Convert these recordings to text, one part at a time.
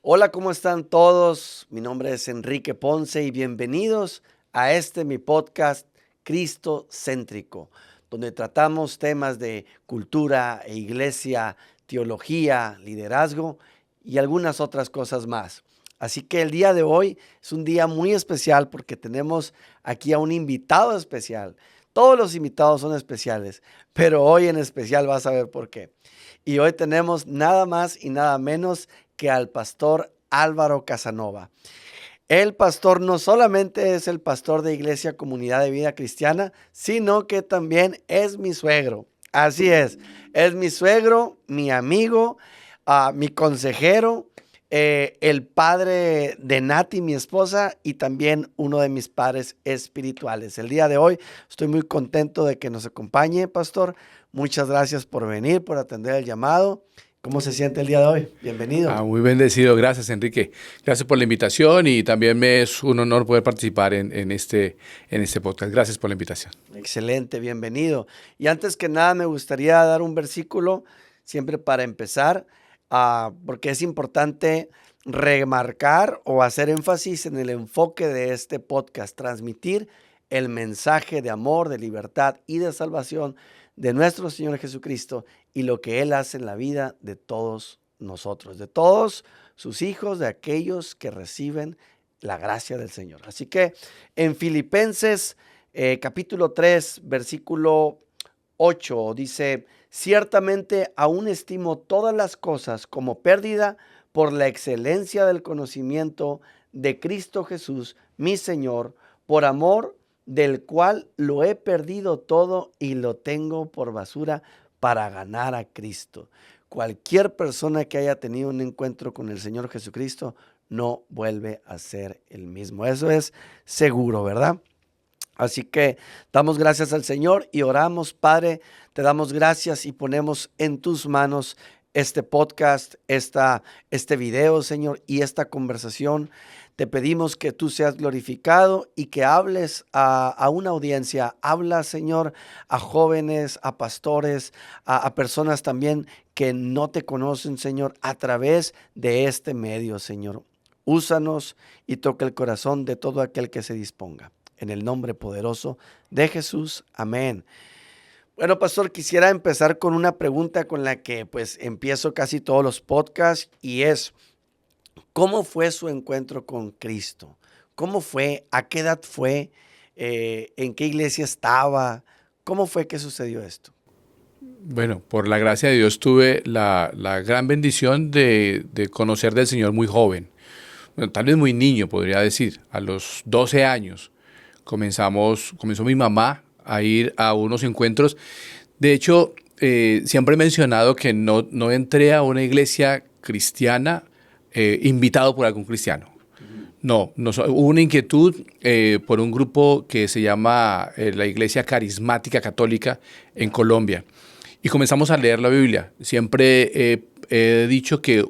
Hola, ¿cómo están todos? Mi nombre es Enrique Ponce y bienvenidos a mi podcast Cristo Céntrico, donde tratamos temas de cultura e iglesia, teología, liderazgo y algunas otras cosas más. Así que el día de hoy es un día muy especial porque tenemos aquí a un invitado especial. Todos los invitados son especiales, pero hoy en especial vas a ver por qué. Y hoy tenemos nada más y nada menos que al pastor Álvaro Casanova. El pastor no solamente es el pastor de Iglesia Comunidad de Vida Cristiana, sino que también es mi suegro. Así es mi suegro, mi amigo, mi consejero, el padre de Nati, mi esposa, y también uno de mis padres espirituales. El día de hoy estoy muy contento de que nos acompañe, pastor. Muchas gracias por venir, por atender el llamado. ¿Cómo se siente el día de hoy? Bienvenido. Muy bendecido, gracias Enrique. Gracias por la invitación y también me es un honor poder participar en este podcast. Gracias por la invitación. Excelente, bienvenido. Y antes que nada me gustaría dar un versículo, siempre para empezar, porque es importante remarcar o hacer énfasis en el enfoque de este podcast, transmitir el mensaje de amor, de libertad y de salvación de nuestro Señor Jesucristo y lo que Él hace en la vida de todos nosotros, de todos sus hijos, de aquellos que reciben la gracia del Señor. Así que en Filipenses capítulo 3, versículo 8, dice: ciertamente aún estimo todas las cosas como pérdida por la excelencia del conocimiento de Cristo Jesús, mi Señor, por amor del cual lo he perdido todo y lo tengo por basura para ganar a Cristo. Cualquier persona que haya tenido un encuentro con el Señor Jesucristo no vuelve a ser el mismo. Eso es seguro, ¿verdad? Así que damos gracias al Señor y oramos. Padre, te damos gracias y ponemos en tus manos este podcast, este video, Señor, y esta conversación. Te pedimos que tú seas glorificado y que hables a una audiencia. Habla, Señor, a jóvenes, a pastores, a personas también que no te conocen, Señor, a través de este medio, Señor. Úsanos y toca el corazón de todo aquel que se disponga. En el nombre poderoso de Jesús. Amén. Bueno, pastor, quisiera empezar con una pregunta con la que pues empiezo casi todos los podcasts y es: ¿cómo fue su encuentro con Cristo? ¿Cómo fue? ¿A qué edad fue? ¿En qué iglesia estaba? ¿Cómo fue que sucedió esto? Bueno, por la gracia de Dios tuve la gran bendición de conocer del Señor muy joven. Bueno, tal vez muy niño, podría decir. A los 12 años comenzó mi mamá a ir a unos encuentros. De hecho, siempre he mencionado que no entré a una iglesia cristiana invitado por algún cristiano. No, hubo una inquietud por un grupo que se llama la Iglesia Carismática Católica en Colombia. Y comenzamos a leer la Biblia. Siempre he dicho que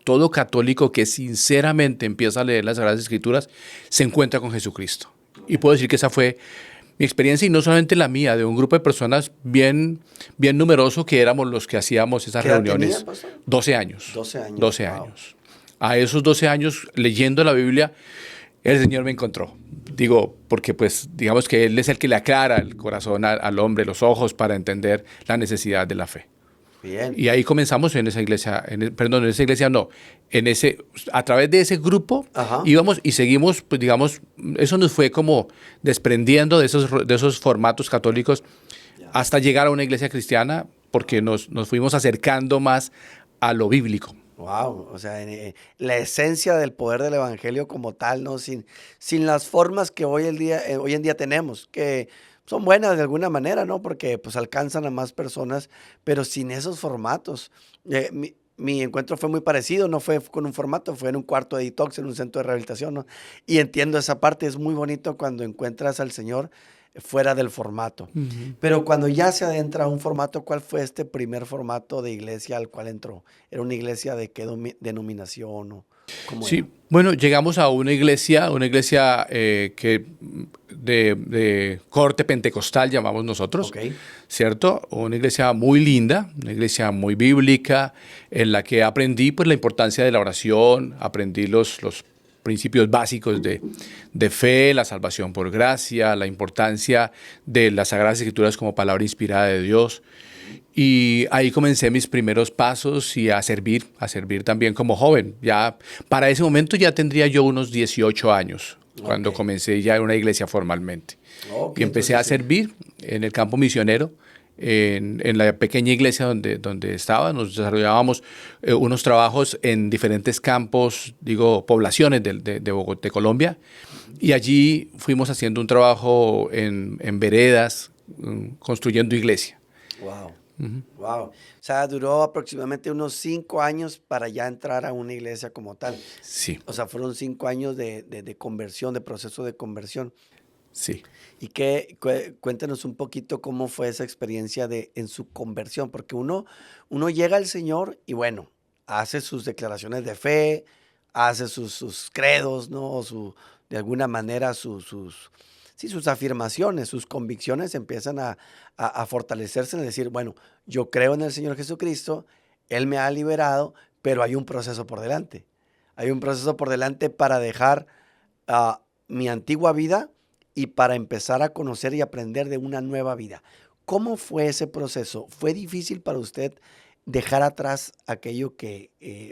todo católico que sinceramente empieza a leer las Sagradas Escrituras se encuentra con Jesucristo. Y puedo decir que esa fue mi experiencia y no solamente la mía, de un grupo de personas bien numeroso que éramos los que hacíamos esas ¿Qué edad reuniones. tenía, pastor? 12 años. 12 años. 12 Wow. años. A esos 12 años, leyendo la Biblia, el Señor me encontró. Digo, porque pues digamos que Él es el que le aclara el corazón al hombre, los ojos, para entender la necesidad de la fe. Bien. Y ahí comenzamos en esa iglesia, a través de ese grupo. Ajá. Íbamos y seguimos, pues digamos, eso nos fue como desprendiendo de esos formatos católicos hasta llegar a una iglesia cristiana, porque nos fuimos acercando más a lo bíblico. Wow, o sea, la esencia del poder del evangelio como tal, ¿no? Sin las formas que hoy en día tenemos, que son buenas de alguna manera, ¿no? Porque pues alcanzan a más personas, pero sin esos formatos. Mi encuentro fue muy parecido, no fue con un formato, fue en un cuarto de detox, en un centro de rehabilitación, ¿no? Y entiendo esa parte, es muy bonito cuando encuentras al Señor fuera del formato. Pero cuando ya se adentra a un formato, ¿cuál fue este primer formato de iglesia al cual entró? ¿Era una iglesia de qué denominación o cómo Sí, era? bueno, llegamos a una iglesia de corte pentecostal, llamamos nosotros, Ok. ¿cierto? Una iglesia muy linda, una iglesia muy bíblica, en la que aprendí pues, la importancia de la oración, aprendí los principios básicos de fe, la salvación por gracia, la importancia de las Sagradas Escrituras como palabra inspirada de Dios. Y ahí comencé mis primeros pasos y a servir también como joven. Ya para ese momento ya tendría yo unos 18 años Ok. cuando comencé ya en una iglesia formalmente. Ok, Y empecé a entonces sí. servir en el campo misionero, en la pequeña iglesia donde estaba. Nos desarrollábamos unos trabajos en diferentes campos, digo, poblaciones de Bogotá, de Colombia. Y allí fuimos haciendo un trabajo en veredas, construyendo iglesia. Wow. Wow. O sea, duró aproximadamente unos 5 años para ya entrar a una iglesia como tal. Sí, O sea, fueron 5 años de conversión, de proceso de conversión. sí. Y cuéntenos un poquito cómo fue esa experiencia en su conversión, porque uno llega al Señor y bueno, hace sus declaraciones de fe, hace sus credos, ¿no? O de alguna manera sí, sus afirmaciones, sus convicciones empiezan a fortalecerse en decir, bueno, yo creo en el Señor Jesucristo, Él me ha liberado, pero hay un proceso por delante. Hay un proceso por delante para dejar mi antigua vida y para empezar a conocer y aprender de una nueva vida. ¿Cómo fue ese proceso? ¿Fue difícil para usted dejar atrás aquello que,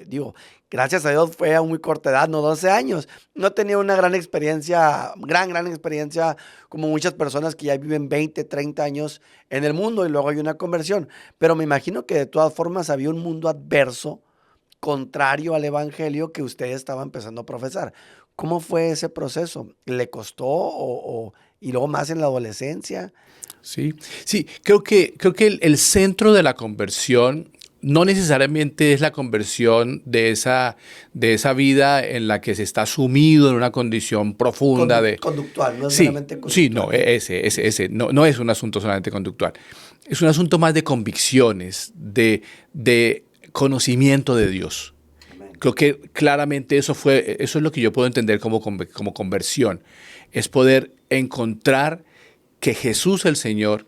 digo, gracias a Dios fue a muy corta edad, no 12 años? No tenía una gran experiencia, gran experiencia como muchas personas que ya viven 20, 30 años en el mundo y luego hay una conversión. Pero me imagino que de todas formas había un mundo adverso contrario al evangelio que usted estaba empezando a profesar. ¿Cómo fue ese proceso? ¿Le costó y luego más en la adolescencia? Sí, sí, creo que el centro de la conversión no necesariamente es la conversión de esa vida en la que se está sumido en una condición profunda de... Conductual, no es Sí, meramente sí, no, conductual. ese no es un asunto solamente conductual. Es un asunto más de convicciones, de conocimiento de Dios. Amén. Creo que claramente eso es lo que yo puedo entender como conversión. Es poder encontrar que Jesús el Señor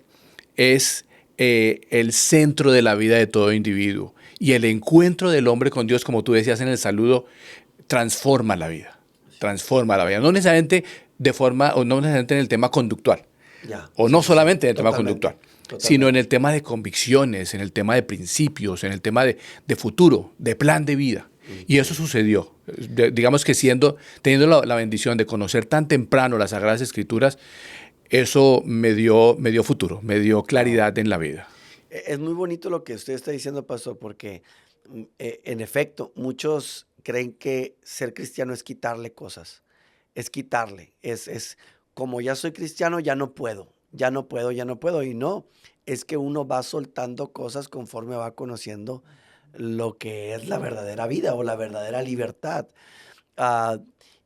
es el centro de la vida de todo individuo. Y el encuentro del hombre con Dios, como tú decías en el saludo, transforma la vida. Transforma la vida. No necesariamente o no necesariamente en el tema conductual, Ya, o sí, no sí, sí, solamente en el tema totalmente, conductual, sino en totalmente. el tema de convicciones, en el tema de principios, en el tema de futuro, de plan de vida. Y eso sucedió. Digamos que teniendo la bendición de conocer tan temprano las Sagradas Escrituras, eso me dio futuro, me dio Wow. claridad en la vida. Es muy bonito lo que usted está diciendo, pastor, porque en efecto, muchos creen que ser cristiano es quitarle cosas, es quitarle, es como ya soy cristiano, ya no puedo, ya no puedo, ya no puedo. Y no, es que uno va soltando cosas conforme va conociendo lo que es la verdadera vida o la verdadera libertad. Ah,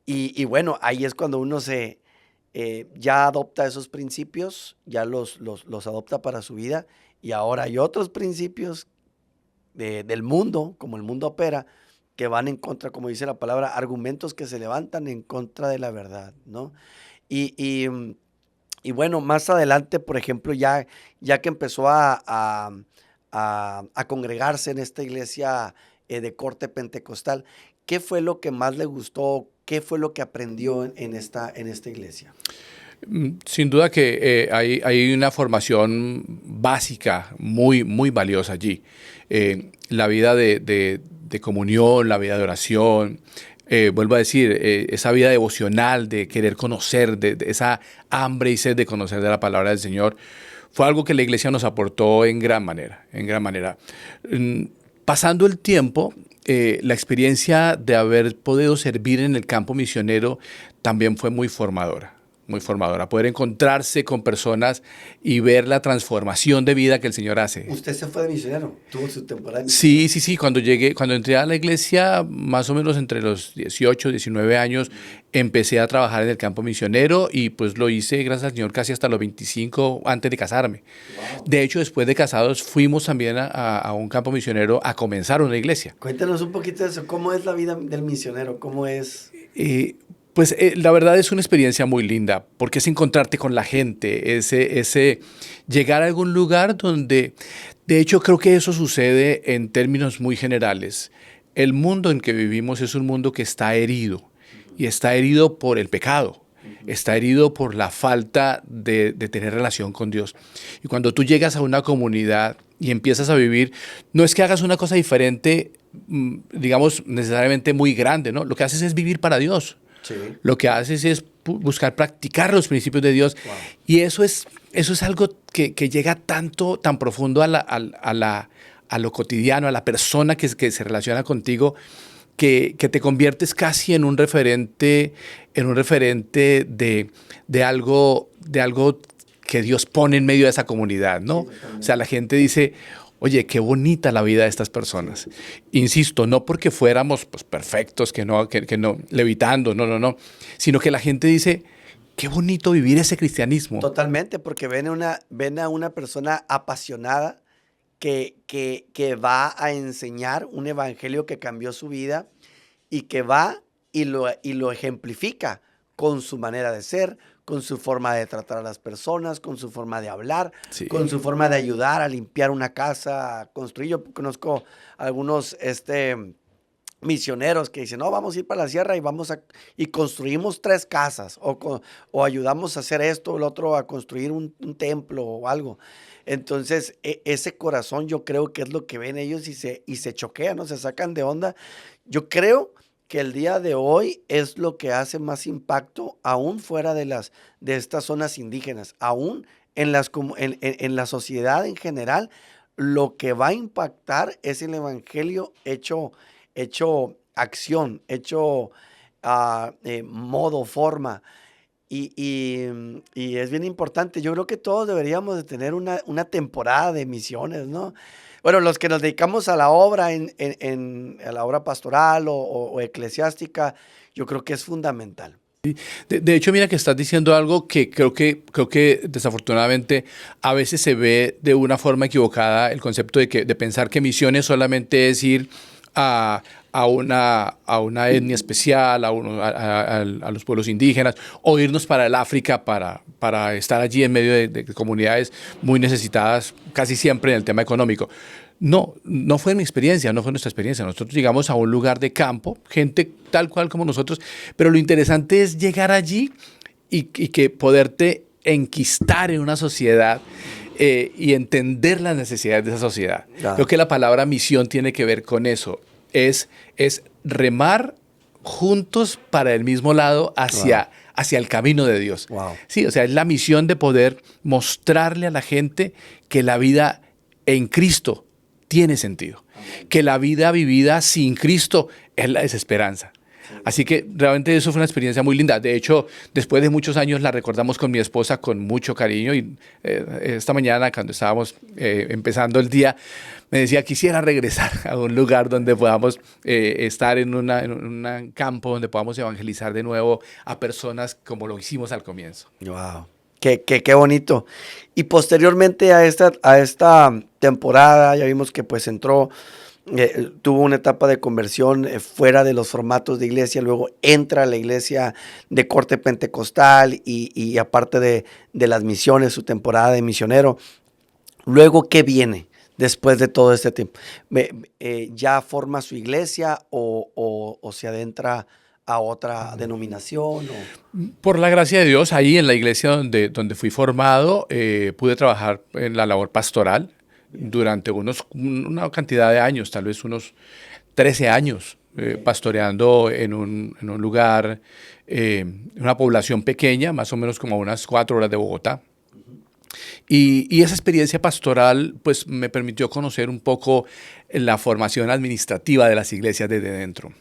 y bueno, ahí es cuando uno ya adopta esos principios, ya los adopta para su vida y ahora hay otros principios del mundo, como el mundo opera, que van en contra, como dice la palabra, argumentos que se levantan en contra de la verdad, ¿no? Y, y, mm, y bueno, más adelante, por ejemplo, ya que empezó a congregarse en esta iglesia de corte pentecostal, ¿qué fue lo que más le gustó? ¿Qué fue lo que aprendió en esta iglesia? Sin duda que hay una formación básica muy, muy valiosa allí. La vida de comunión, la vida de oración, vuelvo a decir, esa vida devocional de querer conocer, de esa hambre y sed de conocer de la palabra del Señor, fue algo que la iglesia nos aportó en gran manera, en gran manera. Mm, Pasando el tiempo, la experiencia de haber podido servir en el campo misionero también fue muy formadora, muy formadora. Poder encontrarse con personas y ver la transformación de vida que el Señor hace. ¿Usted se fue de misionero? ¿Tuvo su temporada de Sí, misionero? sí, sí. Cuando entré a la iglesia, más o menos entre los 18, 19 años, empecé a trabajar en el campo misionero y pues lo hice, gracias al Señor, casi hasta los 25 antes de casarme. Wow. De hecho, después de casados, fuimos también a un campo misionero a comenzar una iglesia. Cuéntanos un poquito de eso. ¿Cómo es la vida del misionero? ¿Cómo es? Pues la verdad es una experiencia muy linda, porque es encontrarte con la gente, ese llegar a algún lugar donde, de hecho creo que eso sucede en términos muy generales. El mundo en que vivimos es un mundo que está herido, y está herido por el pecado, está herido por la falta de tener relación con Dios. Y cuando tú llegas a una comunidad y empiezas a vivir, no es que hagas una cosa diferente, digamos, necesariamente muy grande, ¿no? Lo que haces es vivir para Dios. Sí. Lo que haces es buscar practicar los principios de Dios. Wow. Y eso es algo que llega tan profundo a lo cotidiano, a la persona que se relaciona contigo, que te conviertes casi en un referente de algo que Dios pone en medio de esa comunidad, ¿no? O sea, la gente dice, oye, qué bonita la vida de estas personas. Insisto, no porque fuéramos pues, perfectos, que no, levitando, no, sino que la gente dice, qué bonito vivir ese cristianismo. Totalmente, porque ven a una persona apasionada que va a enseñar un evangelio que cambió su vida y que va y lo ejemplifica con su manera de ser, con su forma de tratar a las personas, con su forma de hablar, Sí. con su forma de ayudar a limpiar una casa, a construir. Yo conozco algunos misioneros que dicen, no, vamos a ir para la sierra y construimos 3 casas o ayudamos a hacer esto o lo otro, a construir un templo o algo. Entonces, ese corazón yo creo que es lo que ven ellos y se choquean, ¿no? Se sacan de onda. Yo creo que el día de hoy es lo que hace más impacto aún fuera de estas zonas indígenas, aún en la sociedad en general. Lo que va a impactar es el evangelio hecho acción, hecho modo, forma. Y es bien importante. Yo creo que todos deberíamos de tener una temporada de misiones, ¿no? Bueno, los que nos dedicamos a la obra, a la obra pastoral o eclesiástica, yo creo que es fundamental. De hecho, mira que estás diciendo algo que creo que desafortunadamente a veces se ve de una forma equivocada el concepto de pensar que misiones solamente es ir a una etnia especial, a los pueblos indígenas, o irnos para el África para estar allí en medio de comunidades muy necesitadas, casi siempre en el tema económico. No fue mi experiencia, no fue nuestra experiencia. Nosotros llegamos a un lugar de campo, gente tal cual como nosotros, pero lo interesante es llegar allí y que poderte enquistar en una sociedad y entender las necesidades de esa sociedad. Claro. Creo que la palabra misión tiene que ver con eso. Es remar juntos para el mismo lado hacia el camino de Dios. Wow. Sí, o sea, es la misión de poder mostrarle a la gente que la vida en Cristo tiene sentido, que la vida vivida sin Cristo es la desesperanza. Así que realmente eso fue una experiencia muy linda. De hecho, después de muchos años la recordamos con mi esposa con mucho cariño y esta mañana cuando estábamos empezando el día me decía, quisiera regresar a un lugar donde podamos estar en un campo donde podamos evangelizar de nuevo a personas como lo hicimos al comienzo. Wow. Qué bonito. Y posteriormente a esta temporada, ya vimos que pues tuvo una etapa de conversión fuera de los formatos de iglesia, luego entra a la iglesia de corte pentecostal y aparte de las misiones, su temporada de misionero. Luego, ¿qué viene después de todo este tiempo? ¿Ya forma su iglesia o se adentra a otra denominación? Por la gracia de Dios, ahí en la iglesia donde fui formado, pude trabajar en la labor pastoral durante una cantidad de años, tal vez unos 13 años, pastoreando en un lugar, una población pequeña, más o menos como a unas 4 horas de Bogotá. Y esa experiencia pastoral pues, me permitió conocer un poco la formación administrativa de las iglesias desde dentro.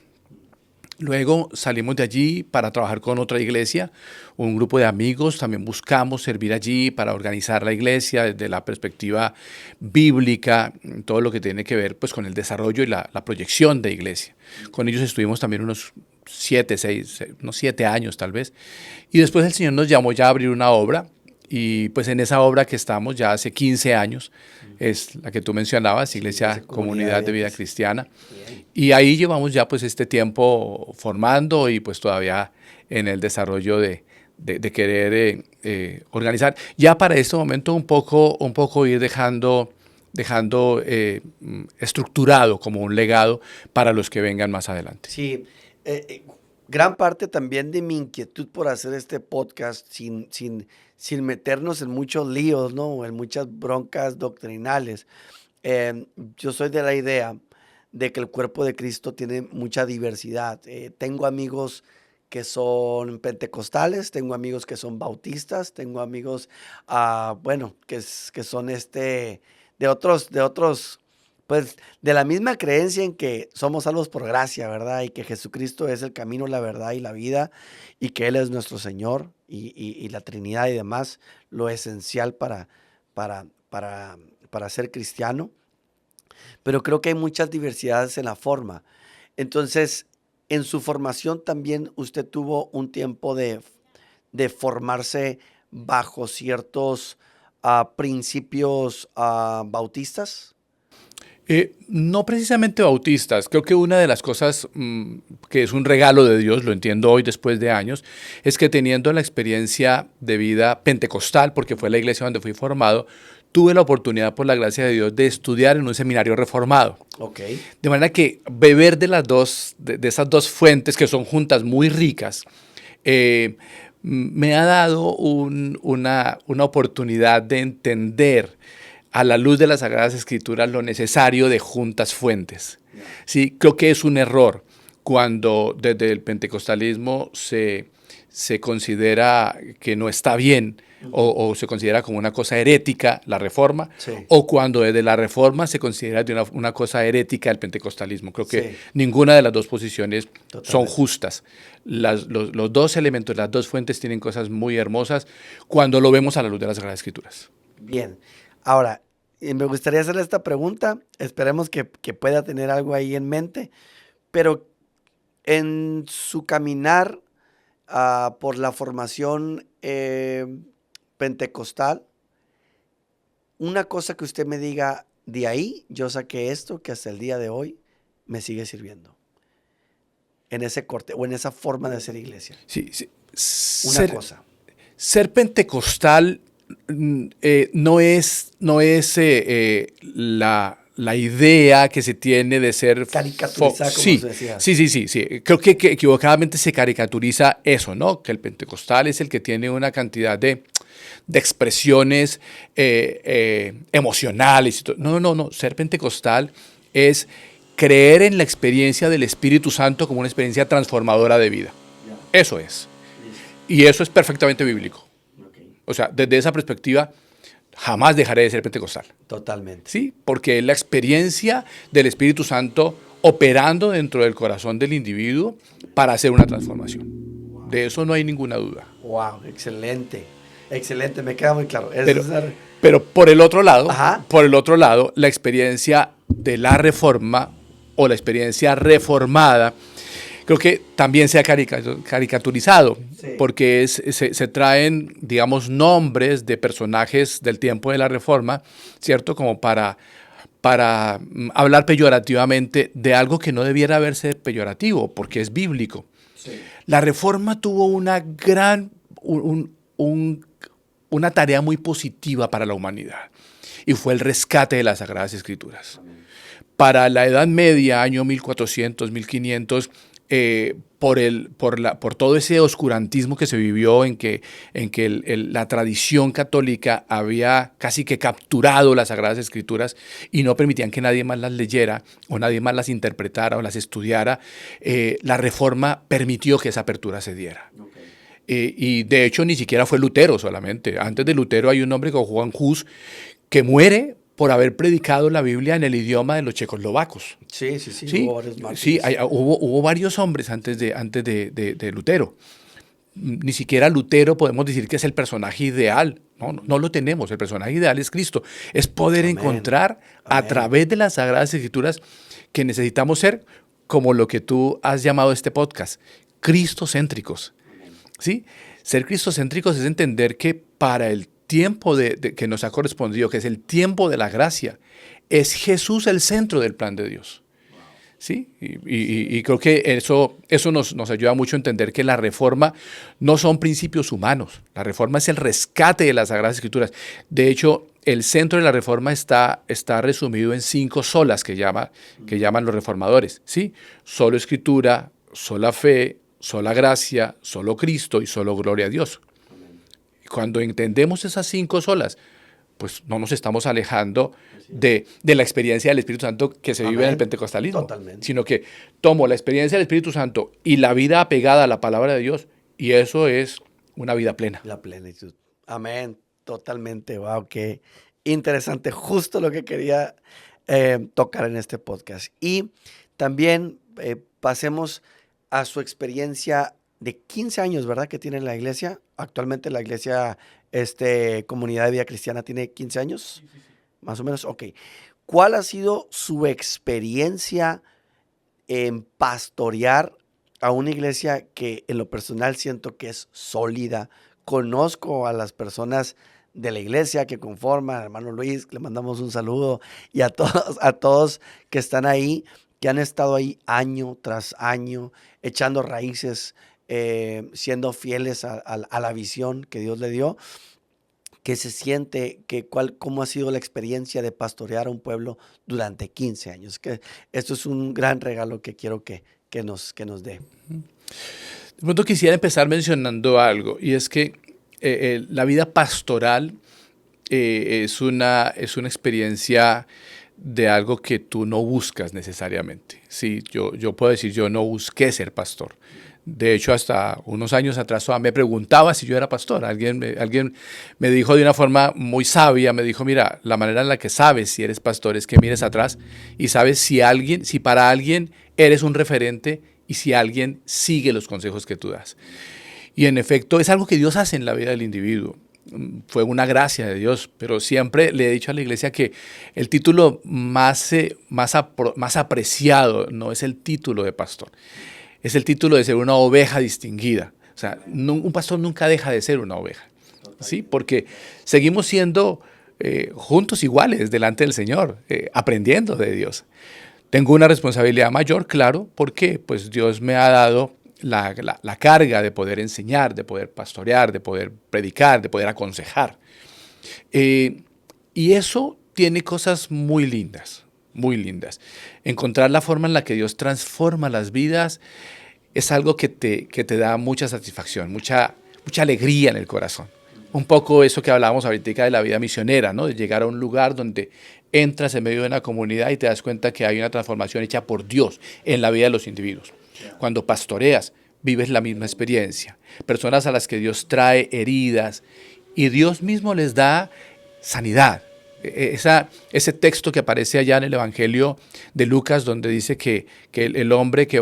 Luego salimos de allí para trabajar con otra iglesia, un grupo de amigos, también buscamos servir allí para organizar la iglesia desde la perspectiva bíblica, todo lo que tiene que ver pues, con el desarrollo y la proyección de iglesia. Con ellos estuvimos también unos 7 años tal vez, y después el Señor nos llamó ya a abrir una obra, y pues en esa obra que estamos ya hace 15 años, es la que tú mencionabas, Iglesia Comunidad de Vida Cristiana. Y ahí llevamos ya pues este tiempo formando y pues todavía en el desarrollo de querer organizar. Ya para este momento un poco ir dejando estructurado como un legado para los que vengan más adelante. Sí, gran parte también de mi inquietud por hacer este podcast sin meternos en muchos líos, ¿no? En muchas broncas doctrinales. Yo soy de la idea de que el cuerpo de Cristo tiene mucha diversidad. Tengo amigos que son pentecostales, tengo amigos que son bautistas, tengo amigos, bueno, que son de otros, pues de la misma creencia en que somos salvos por gracia, ¿verdad? Y que Jesucristo es el camino, la verdad y la vida, y que Él es nuestro Señor, y la Trinidad y demás, lo esencial para ser cristiano. Pero creo que hay muchas diversidades en la forma. Entonces, en su formación también usted tuvo un tiempo de formarse bajo ciertos principios bautistas. No precisamente bautistas, creo que una de las cosas que es un regalo de Dios, lo entiendo hoy después de años, es que teniendo la experiencia de vida pentecostal, porque fue la iglesia donde fui formado, tuve la oportunidad por la gracia de Dios de estudiar en un seminario reformado. Okay. De manera que beber de esas dos fuentes que son juntas muy ricas, me ha dado una oportunidad de entender a la luz de las Sagradas Escrituras lo necesario de juntas fuentes. Sí, creo que es un error cuando desde el pentecostalismo se considera que no está bien o se considera como una cosa herética la reforma, Sí. o cuando desde la reforma se considera de una cosa herética el pentecostalismo. Creo que Sí. ninguna de las dos posiciones son Totalmente. justas. Los dos elementos, las dos fuentes tienen cosas muy hermosas cuando lo vemos a la luz de las Sagradas Escrituras. Bien. Ahora, me gustaría hacerle esta pregunta. Esperemos que pueda tener algo ahí en mente. Pero en su caminar por la formación pentecostal, una cosa que usted me diga, de ahí yo saqué esto que hasta el día de hoy me sigue sirviendo. En ese corte o en esa forma de hacer iglesia. Sí, sí. Una cosa. Ser pentecostal no es la idea que se tiene de ser Caricaturizar, como sí, se decía. sí. Creo que equivocadamente se caricaturiza eso, ¿no? Que el pentecostal es el que tiene una cantidad de expresiones emocionales. No. Ser pentecostal es creer en la experiencia del Espíritu Santo como una experiencia transformadora de vida. Eso es. Y eso es perfectamente bíblico. O sea, desde esa perspectiva, jamás dejaré de ser pentecostal. Totalmente. Sí, porque es la experiencia del Espíritu Santo operando dentro del corazón del individuo para hacer una transformación. De eso no hay ninguna duda. Wow, excelente. Excelente, me queda muy claro. Pero por el otro lado, Ajá. la experiencia de la reforma o la experiencia reformada, creo que también se ha caricaturizado, Sí. porque se traen, digamos, nombres de personajes del tiempo de la Reforma, ¿cierto? Como para hablar peyorativamente de algo que no debiera haberse peyorativo, porque es bíblico. Sí. La Reforma tuvo una una tarea muy positiva para la humanidad, y fue el rescate de las Sagradas Escrituras. Para la Edad Media, año 1400, 1500, por todo ese oscurantismo que se vivió en que la tradición católica había casi que capturado las Sagradas Escrituras y no permitían que nadie más las leyera o nadie más las interpretara o las estudiara, la Reforma permitió que esa apertura se diera. Y de hecho ni siquiera fue Lutero solamente. Antes de Lutero hay un hombre como Juan Hus que muere por haber predicado la Biblia en el idioma de los checoslovacos. Sí, Sí, hubo varios mártires. sí, hubo varios hombres antes de Lutero. Ni siquiera Lutero podemos decir que es el personaje ideal. No lo tenemos. El personaje ideal es Cristo. Es poder Amén. encontrar a Amén. través de las Sagradas Escrituras que necesitamos ser como lo que tú has llamado este podcast, cristocéntricos. ¿Sí? Ser cristocéntricos es entender que para el tiempo que nos ha correspondido, que es el tiempo de la gracia, es Jesús el centro del plan de Dios. ¿Sí? Y creo que eso nos ayuda mucho a entender que la reforma no son principios humanos. La reforma es el rescate de las Sagradas Escrituras. De hecho, el centro de la reforma está resumido en 5 solas que llaman los reformadores. ¿Sí? Solo Escritura, sola fe, sola gracia, solo Cristo y solo gloria a Dios. Cuando entendemos esas 5 solas, pues no nos estamos alejando de la experiencia del Espíritu Santo que se vive en el pentecostalismo. Totalmente. Sino que tomo la experiencia del Espíritu Santo y la vida apegada a la palabra de Dios, y eso es una vida plena. La plenitud. Amén. Totalmente. Wow, qué interesante. Justo lo que quería tocar en este podcast. Y también pasemos a su experiencia de 15 años, ¿verdad? Que tiene la iglesia. Actualmente la iglesia, Comunidad de Vida Cristiana, tiene 15 años. Sí. Más o menos. Ok. ¿Cuál ha sido su experiencia en pastorear a una iglesia que en lo personal siento que es sólida? Conozco a las personas de la iglesia que conforman, hermano Luis, le mandamos un saludo, y a todos que están ahí, que han estado ahí año tras año, echando raíces, siendo fieles a la visión que Dios le dio. ¿Qué se siente? ¿Cómo ha sido la experiencia de pastorear a un pueblo durante 15 años? Que esto es un gran regalo que quiero que nos dé. De pronto quisiera empezar mencionando algo, y es que la vida pastoral es una experiencia de algo que tú no buscas necesariamente. Sí, yo puedo decir, yo no busqué ser pastor. De hecho, hasta unos años atrás me preguntaba si yo era pastor. Alguien me dijo de una forma muy sabia, me dijo, mira, la manera en la que sabes si eres pastor es que mires atrás y sabes si para alguien eres un referente y si alguien sigue los consejos que tú das. Y en efecto, es algo que Dios hace en la vida del individuo. Fue una gracia de Dios, pero siempre le he dicho a la iglesia que el título más apreciado no es el título de pastor. Es el título de ser una oveja distinguida. O sea, un pastor nunca deja de ser una oveja, ¿sí? Porque seguimos siendo juntos iguales delante del Señor, aprendiendo de Dios. Tengo una responsabilidad mayor, claro, porque pues Dios me ha dado la carga de poder enseñar, de poder pastorear, de poder predicar, de poder aconsejar. Y eso tiene cosas muy lindas. Muy lindas. Encontrar la forma en la que Dios transforma las vidas es algo que te da mucha satisfacción, mucha alegría en el corazón. Un poco eso que hablábamos ahorita de la vida misionera, ¿no? De llegar a un lugar donde entras en medio de una comunidad y te das cuenta que hay una transformación hecha por Dios en la vida de los individuos. Cuando pastoreas, vives la misma experiencia. Personas a las que Dios trae heridas y Dios mismo les da sanidad. Ese texto que aparece allá en el Evangelio de Lucas, donde dice que el hombre que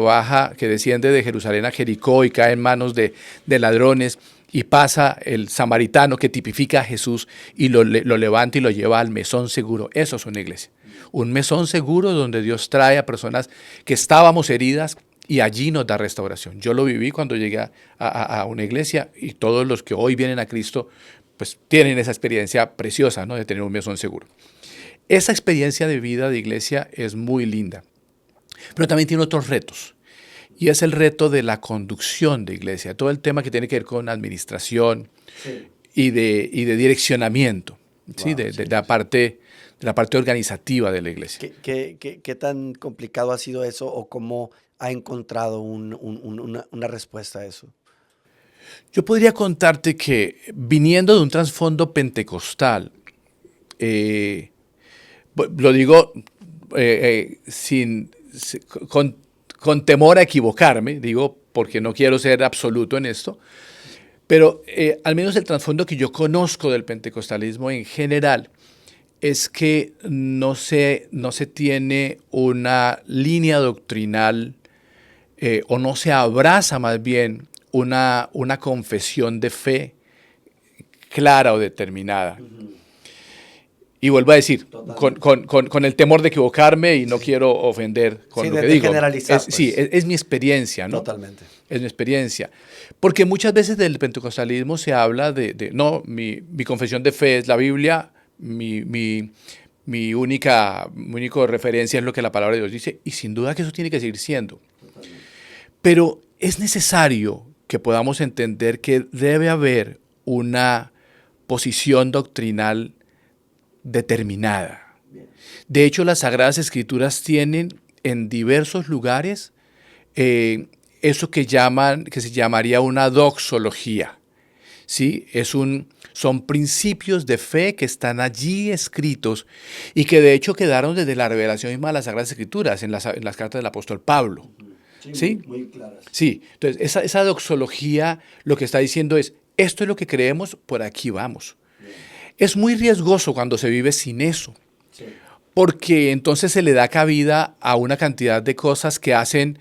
desciende de Jerusalén a Jericó y cae en manos de ladrones, y pasa el samaritano que tipifica a Jesús y lo levanta y lo lleva al mesón seguro. Eso es una iglesia. Un mesón seguro donde Dios trae a personas que estábamos heridas y allí nos da restauración. Yo lo viví cuando llegué a una iglesia, y todos los que hoy vienen a Cristo pues tienen esa experiencia preciosa, ¿no? De tener un mesón seguro. Esa experiencia de vida de iglesia es muy linda, pero también tiene otros retos, y es el reto de la conducción de iglesia, todo el tema que tiene que ver con administración, sí, y de direccionamiento, ¿sí? Wow, de la parte organizativa de la iglesia. ¿Qué tan complicado ha sido eso, o cómo ha encontrado una respuesta a eso? Yo podría contarte que viniendo de un trasfondo pentecostal, lo digo con temor a equivocarme, digo porque no quiero ser absoluto en esto, pero al menos el trasfondo que yo conozco del pentecostalismo en general es que no se tiene una línea doctrinal o no se abraza más bien una confesión de fe clara o determinada. Y vuelvo a decir, con el temor de equivocarme y no quiero ofender con lo que digo. Generalizar, pues. Sí, es mi experiencia, ¿no? Totalmente. Es mi experiencia. Porque muchas veces del pentecostalismo se habla no, mi confesión de fe es la Biblia, mi único referencia es lo que la palabra de Dios dice, y sin duda que eso tiene que seguir siendo. Totalmente. Pero es necesario que podamos entender que debe haber una posición doctrinal determinada. De hecho, las Sagradas Escrituras tienen en diversos lugares eso que se llamaría una doxología. ¿Sí? Son principios de fe que están allí escritos y que de hecho quedaron desde la revelación misma de las Sagradas Escrituras, en las cartas del apóstol Pablo. ¿Sí? Muy claras. Sí, entonces esa doxología lo que está diciendo es, esto es lo que creemos, por aquí vamos. Es muy riesgoso cuando se vive sin eso, porque entonces se le da cabida a una cantidad de cosas que hacen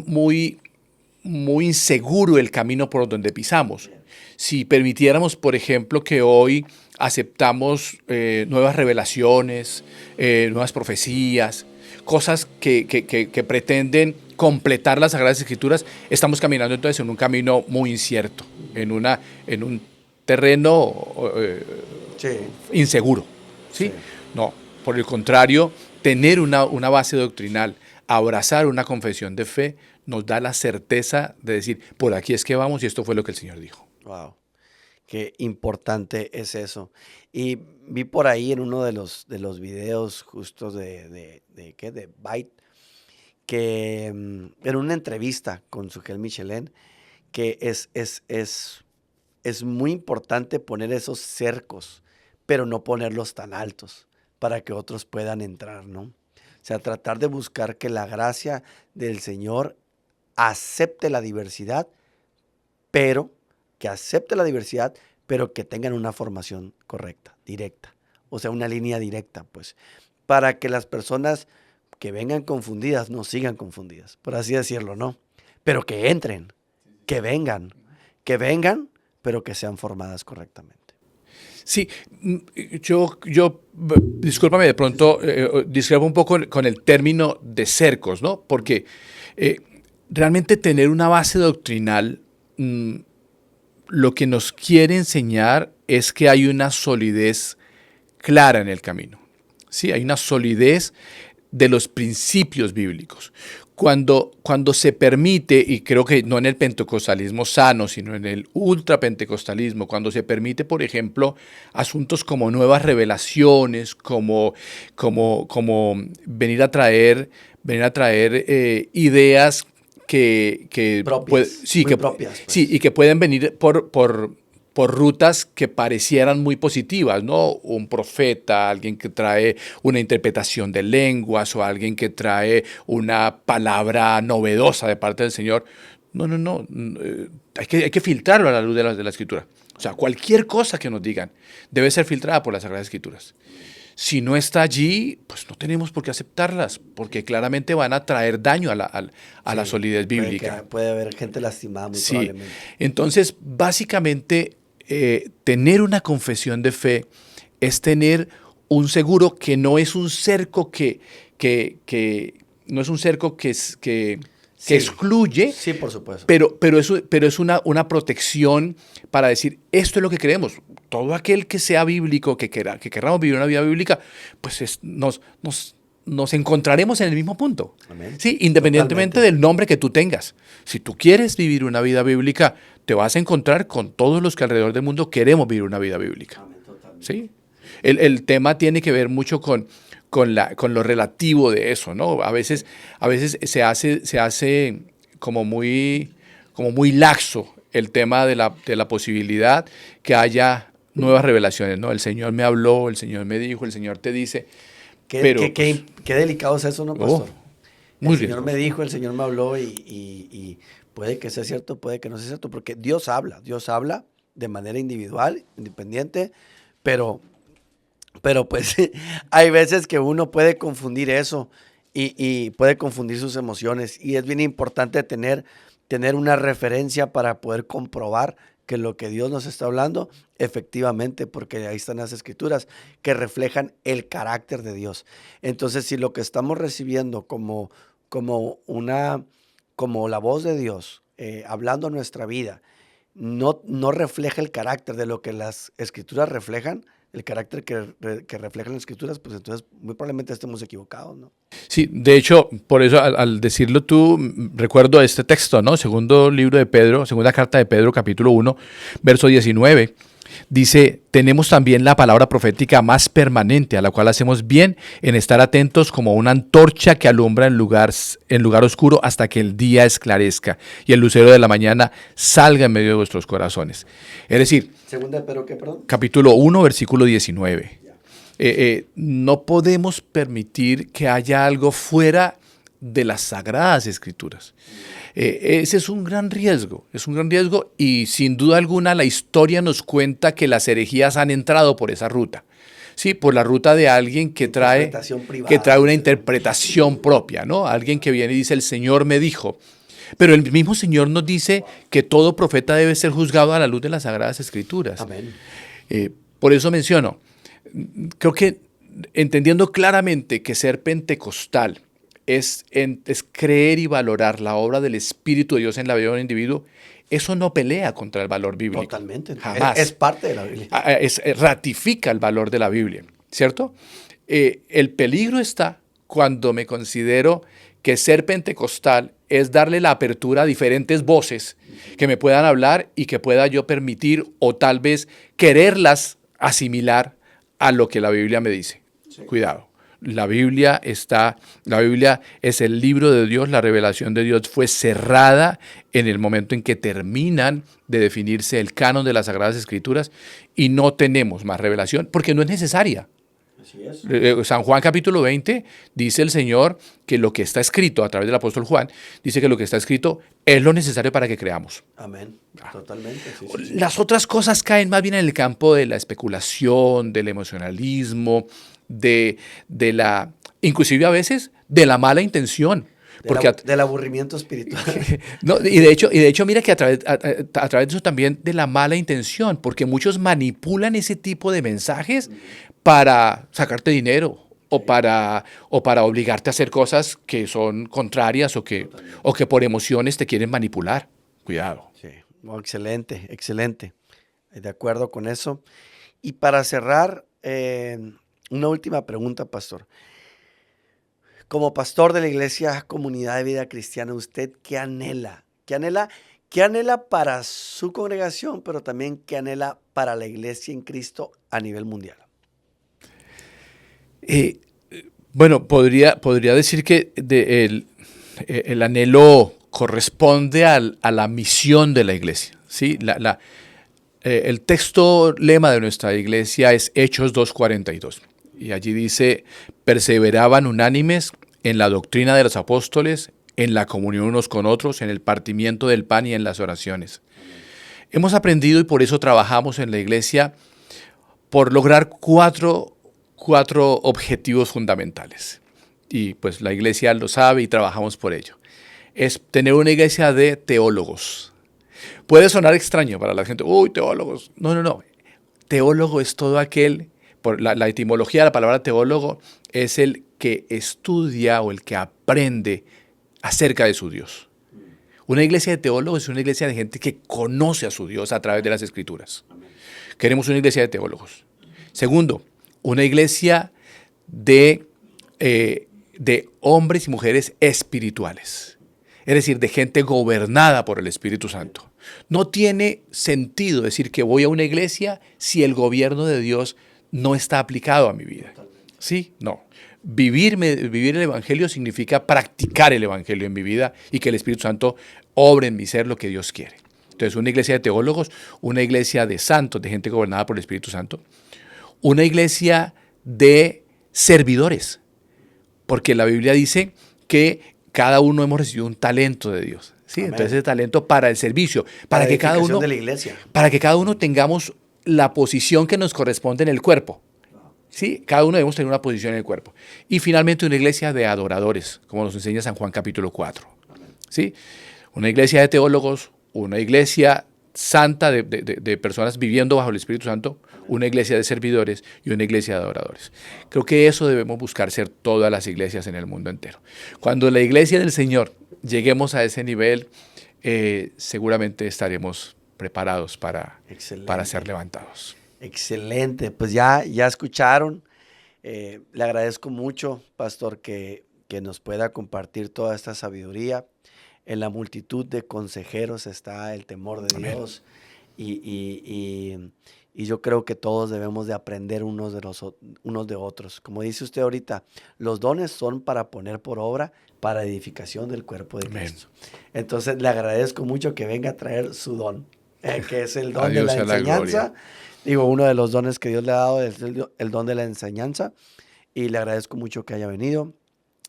muy, muy inseguro el camino por donde pisamos. Si permitiéramos, por ejemplo, que hoy aceptamos nuevas revelaciones, nuevas profecías, cosas que pretenden completar las Sagradas Escrituras, estamos caminando entonces en un camino muy incierto, en un terreno inseguro. ¿Sí? No, por el contrario, tener una base doctrinal, abrazar una confesión de fe, nos da la certeza de decir, por aquí es que vamos y esto fue lo que el Señor dijo. Wow, qué importante es eso. Y vi por ahí en uno de los videos justos de Byte, que en una entrevista con Sujel Michelén, que es muy importante poner esos cercos, pero no ponerlos tan altos para que otros puedan entrar, ¿no? O sea, tratar de buscar que la gracia del Señor acepte la diversidad, pero que tengan una formación correcta, directa. O sea, una línea directa, pues, para que las personas que vengan confundidas no sigan confundidas, por así decirlo, ¿no? Pero que entren, que vengan, pero que sean formadas correctamente. Sí, discúlpame, de pronto discrepo un poco con el término de cercos, ¿no? Porque realmente tener una base doctrinal, lo que nos quiere enseñar es que hay una solidez clara en el camino. Sí, hay una solidez de los principios bíblicos. Cuando se permite, y creo que no en el pentecostalismo sano, sino en el ultrapentecostalismo, cuando se permite, por ejemplo, asuntos como nuevas revelaciones, como venir a traer ideas que propias, propias, pues. Sí, y que pueden venir por rutas que parecieran muy positivas, ¿no? Un profeta, alguien que trae una interpretación de lenguas o alguien que trae una palabra novedosa de parte del Señor. No. Hay que filtrarlo a la luz de la Escritura. O sea, cualquier cosa que nos digan debe ser filtrada por las Sagradas Escrituras. Si no está allí, pues no tenemos por qué aceptarlas, porque claramente van a traer daño a la solidez bíblica. Puede haber gente lastimada muy probablemente. Entonces, básicamente, tener una confesión de fe es tener un seguro que no es un cerco que excluye. Sí, por supuesto. Pero es una protección para decir, esto es lo que creemos. Todo aquel que sea bíblico, que queramos vivir una vida bíblica, pues nos encontraremos en el mismo punto. Amén. ¿Sí? Independientemente Totalmente. del nombre que tú tengas. Si tú quieres vivir una vida bíblica, te vas a encontrar con todos los que alrededor del mundo queremos vivir una vida bíblica. Amén, totalmente. ¿Sí? El tema tiene que ver mucho con lo relativo de eso, ¿no? A veces se hace como muy laxo el tema de la posibilidad que haya nuevas revelaciones, ¿no? El Señor me habló, el Señor me dijo, el Señor te dice. Qué delicado es eso, ¿no, pastor? Muy el Señor me dijo, el Señor me habló y puede que sea cierto, puede que no sea cierto, porque Dios habla de manera individual, independiente, pero Pero pues hay veces que uno puede confundir eso y puede confundir sus emociones. Y es bien importante tener una referencia para poder comprobar que lo que Dios nos está hablando, efectivamente, porque ahí están las escrituras que reflejan el carácter de Dios. Entonces, si lo que estamos recibiendo como como la voz de Dios, hablando a nuestra vida, no refleja el carácter de lo que las escrituras reflejan, el carácter que reflejan las escrituras, pues entonces muy probablemente estemos equivocados, ¿no? Sí, de hecho, por eso al decirlo tú, recuerdo este texto, ¿no? Segundo libro de Pedro, segunda carta de Pedro, capítulo 1, verso 19. Dice, tenemos también la palabra profética más permanente, a la cual hacemos bien en estar atentos como una antorcha que alumbra en lugar oscuro hasta que el día esclarezca y el lucero de la mañana salga en medio de vuestros corazones. Es decir, Segunda de Pedro, ¿qué, perdón? capítulo 1, versículo 19. No podemos permitir que haya algo fuera de las sagradas escrituras. Ese es un gran riesgo y sin duda alguna la historia nos cuenta que las herejías han entrado por esa ruta. Sí, por la ruta de alguien que trae una interpretación propia, ¿no? Alguien que viene y dice, el Señor me dijo. Pero el mismo Señor nos dice que todo profeta debe ser juzgado a la luz de las Sagradas Escrituras. Amén. Por eso menciono, creo que entendiendo claramente que ser pentecostal es creer y valorar la obra del Espíritu de Dios en la vida de un individuo, eso no pelea contra el valor bíblico. Totalmente. Jamás. Es parte de la Biblia. Ratifica el valor de la Biblia, ¿cierto? El peligro está cuando me considero que ser pentecostal es darle la apertura a diferentes voces que me puedan hablar y que pueda yo permitir o tal vez quererlas asimilar a lo que la Biblia me dice. Sí. Cuidado. La Biblia es el libro de Dios, la revelación de Dios fue cerrada en el momento en que terminan de definirse el canon de las Sagradas Escrituras y no tenemos más revelación porque no es necesaria. Así es. San Juan capítulo 20 dice el Señor que lo que está escrito a través del apóstol Juan, dice que lo que está escrito es lo necesario para que creamos. Amén. Totalmente. Sí. Las otras cosas caen más bien en el campo de la especulación, del emocionalismo, inclusive a veces de la mala intención. Del aburrimiento espiritual. No, y de hecho, mira que a través de eso también de la mala intención, porque muchos manipulan ese tipo de mensajes para sacarte dinero o para obligarte a hacer cosas que son contrarias o que por emociones te quieren manipular. Cuidado. Sí, excelente, excelente. De acuerdo con eso. Y para cerrar, una última pregunta, pastor. Como pastor de la Iglesia Comunidad de Vida Cristiana, ¿usted qué anhela? ¿Qué anhela para su congregación, pero también qué anhela para la Iglesia en Cristo a nivel mundial? Bueno, podría decir que el anhelo corresponde a la misión de la Iglesia. ¿Sí? El texto lema de nuestra Iglesia es Hechos 2:42. Y allí dice, perseveraban unánimes en la doctrina de los apóstoles, en la comunión unos con otros, en el partimiento del pan y en las oraciones. Hemos aprendido y por eso trabajamos en la iglesia por lograr cuatro objetivos fundamentales. Y pues la iglesia lo sabe y trabajamos por ello. Es tener una iglesia de teólogos. Puede sonar extraño para la gente. Uy, teólogos. No. Teólogo es todo aquel... Por la etimología de la palabra teólogo es el que estudia o el que aprende acerca de su Dios. Una iglesia de teólogos es una iglesia de gente que conoce a su Dios a través de las Escrituras. Queremos una iglesia de teólogos. Segundo, una iglesia de hombres y mujeres espirituales. Es decir, de gente gobernada por el Espíritu Santo. No tiene sentido decir que voy a una iglesia si el gobierno de Dios no está aplicado a mi vida. ¿Sí? No. Vivir el Evangelio significa practicar el Evangelio en mi vida y que el Espíritu Santo obre en mi ser lo que Dios quiere. Entonces, una iglesia de teólogos, una iglesia de santos, de gente gobernada por el Espíritu Santo, una iglesia de servidores, porque la Biblia dice que cada uno hemos recibido un talento de Dios. ¿Sí? Entonces, ese talento para el servicio, para que cada uno tengamos la posición que nos corresponde en el cuerpo. Sí, cada uno debemos tener una posición en el cuerpo. Y finalmente una iglesia de adoradores, como nos enseña San Juan capítulo 4. ¿Sí? Una iglesia de teólogos, una iglesia santa de personas viviendo bajo el Espíritu Santo, una iglesia de servidores y una iglesia de adoradores. Creo que eso debemos buscar ser todas las iglesias en el mundo entero. Cuando la iglesia del Señor lleguemos a ese nivel, seguramente estaremos preparados para ser levantados. Excelente, pues ya escucharon. Le agradezco mucho, pastor, que nos pueda compartir toda esta sabiduría. En la multitud de consejeros está el temor de Amén. Dios y yo creo que todos debemos de aprender unos de otros. Como dice usted ahorita, los dones son para poner por obra, para edificación del cuerpo de Amén. Cristo. Entonces le agradezco mucho que venga a traer su don, que es el A don de Dios la sea la gloria. enseñanza. Digo, uno de los dones que Dios le ha dado es el don de la enseñanza y le agradezco mucho que haya venido.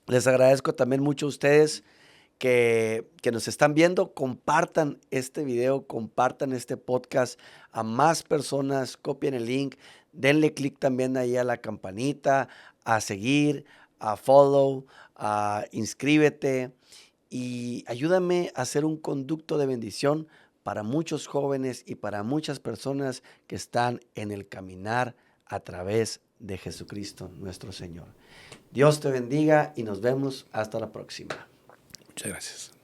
Les agradezco también mucho a ustedes que nos están viendo. Compartan este video, compartan este podcast a más personas, copien el link, denle click también ahí a la campanita, a seguir, a follow, a inscríbete y ayúdame a ser un conducto de bendición para muchos jóvenes y para muchas personas que están en el caminar a través de Jesucristo nuestro Señor. Dios te bendiga y nos vemos hasta la próxima. Muchas gracias.